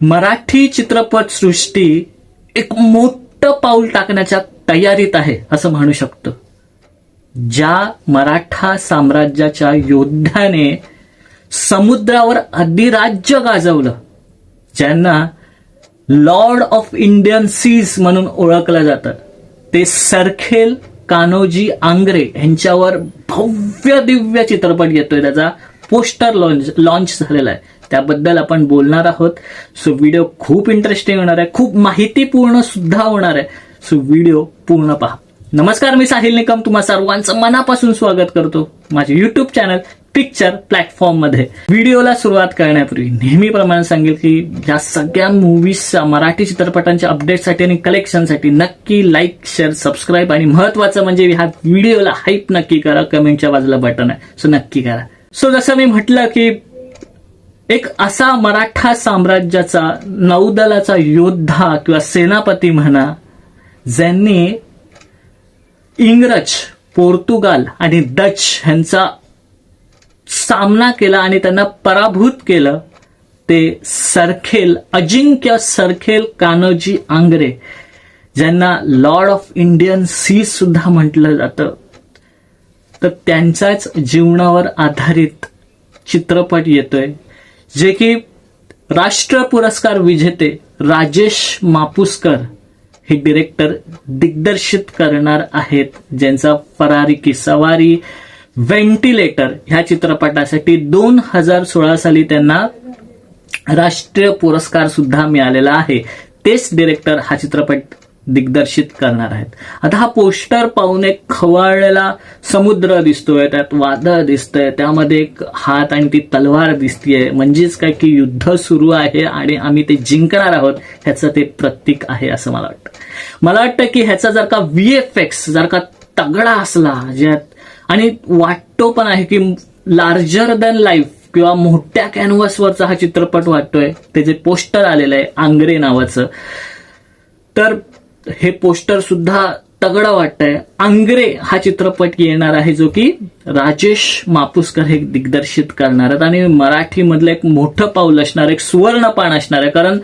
मराठी चित्रपट सृष्टी एक मोठं पाऊल टाकण्याच्या तयारीत आहे असं म्हणू शकतो. ज्या मराठा साम्राज्याच्या योद्ध्याने समुद्रावर अधिराज्य गाजवलं, ज्यांना लॉर्ड ऑफ इंडियन सीज म्हणून ओळखलं जातं, ते सरखेल कान्होजी आंग्रे यांच्यावर भव्य दिव्य चित्रपट येतोय. त्याचा पोस्टर लॉन्च झालेला आहे, त्याबद्दल आपण बोलणार आहोत. सो व्हिडिओ खूप इंटरेस्टिंग होणार आहे, खूप माहितीपूर्ण सुद्धा होणार आहे. सो व्हिडिओ पूर्ण पहा. नमस्कार, मी साहिल निकम तुम्हा सर्वांचं मनापासून स्वागत करतो माझे युट्यूब चॅनल पिक्चर प्लॅटफॉर्म मध्ये. व्हिडिओला सुरुवात करण्यापूर्वी नेहमीप्रमाणे सांगेल की या सगळ्या मूवीजच्या मराठी चित्रपटांच्या अपडेटसाठी आणि कलेक्शनसाठी नक्की लाईक, शेअर, सबस्क्राईब आणि महत्वाचं म्हणजे ह्या व्हिडिओला हाईप नक्की करा. कमेंटच्या बाजूला बटन आहे, सो नक्की करा. सो जसं मी म्हटलं की एक असा मराठा साम्राज्याचा नौदलाचा योद्धा किंवा सेनापती म्हणा, ज्यांनी इंग्रज, पोर्तुगाल आणि डच ह्यांचा सामना केला आणि त्यांना पराभूत केलं, ते सरखेल, अजिंक्य सरखेल कान्होजी आंग्रे, ज्यांना लॉर्ड ऑफ इंडियन सीज सुद्धा म्हटलं जातं. तर त्यांच्याच जीवनावर आधारित चित्रपट येतोय, जे की राष्ट्र पुरस्कार विजेते राजेश मापुसकर हे डिरेक्टर दिग्दर्शित करणार आहेत, ज्यांचा फरारी की सवारी, व्हेंटिलेटर ह्या चित्रपटासाठी 2016 साली त्यांना राष्ट्रीय पुरस्कार सुद्धा मिळालेला आहे. तेच डिरेक्टर हा चित्रपट दिग्दर्शित करणार आहेत. आता हा पोस्टर पाहून एक खवळलेला समुद्र दिसतोय, त्यात वादळ दिसतंय, त्यामध्ये एक हात आणि ती तलवार दिसतीये, म्हणजेच काय की युद्ध सुरू आहे आणि आम्ही ते जिंकणार आहोत ह्याचं ते प्रतीक आहे असं मला वाटतं. मला वाटतं की ह्याचा जर का VFX जर का तगडा असला, ज्यात आणि वाटतो पण आहे की लार्जर दॅन लाईफ किंवा मोठ्या कॅनव्हासवरचा हा चित्रपट वाटतोय. त्याचे पोस्टर आलेलं आहे आंग्रे नावाचं, तर हे पोस्टर सुद्धा तगडा वाटतंय. आंग्रे हा चित्रपट येणार आहे, जो की राजेश मापुसकर हे दिग्दर्शित करणार आहेत आणि मराठीमधलं एक मोठं पाऊल असणार, एक सुवर्णपान असणार आहे. कारण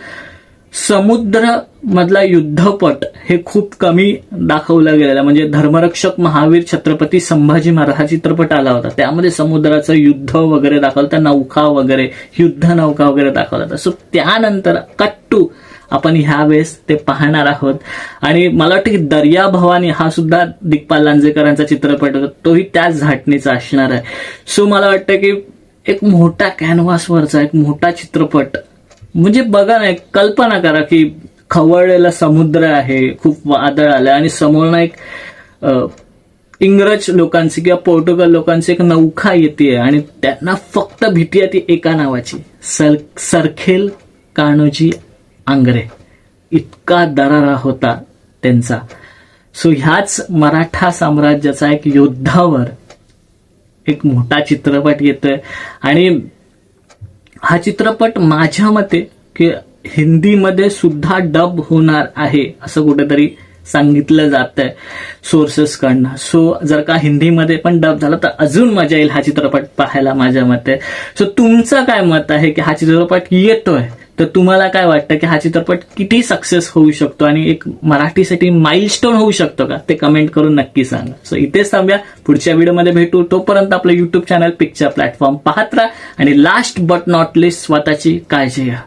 समुद्र मधला युद्धपट हे खूप कमी दाखवला गेलेला. म्हणजे धर्मरक्षक महावीर छत्रपती संभाजी महाराज हा चित्रपट आला होता, त्यामध्ये समुद्राचं युद्ध वगैरे दाखवलं, नौका वगैरे, युद्ध नौका वगैरे दाखवला. सो त्यानंतर कट्टू आपण ह्यावेळेस ते पाहणार आहोत. आणि मला वाटतं की दर्या भवानी हा सुद्धा दिग्पाल लांजेकरांचा चित्रपट होता, तोही त्याच झाटणीचा असणार आहे. सो मला वाटतं की एक मोठा कॅनव्हासवरचा एक मोठा चित्रपट, म्हणजे बघा ना, एक कल्पना करा की खवळलेला समुद्र आहे, खूप वादळ आलं आणि समोरनं एक इंग्रज लोकांची किंवा पोर्तुगल लोकांची एक नौका येते आणि त्यांना फक्त भीती आहे ती एका नावाची, सरखेल कान्होजी आंग्रे. इतका दरारा होता त्यांचा. सो ह्याच मराठा साम्राज्याचा एक योद्धावर एक मोठा चित्रपट येतोय आणि हा चित्रपट माझ्या मते की हिंदीमध्ये सुद्धा डब होणार आहे असं कुठेतरी सांगितलं जात आहे सोर्सेसकडनं. सो जर का हिंदीमध्ये पण डब झाला तर अजून मजा येईल हा चित्रपट पाहायला माझ्या मते. सो तुमचं काय मत आहे की हा चित्रपट येतोय, तर तुम्हाला काय वाटतं की हा चित्रपट किती सक्सेस होऊ शकतो आणि एक मराठीसाठी माइलस्टोन होऊ शकतो का, ते कमेंट करून नक्की सांगा. सो इथेच थांबूया, पुढच्या व्हिडिओमध्ये भेटू. तोपर्यंत आपलं युट्यूब चॅनल पिक्चर प्लॅटफॉर्म पाहत राहा आणि लास्ट बट नॉट लिस्ट स्वतःची काळजी घ्या.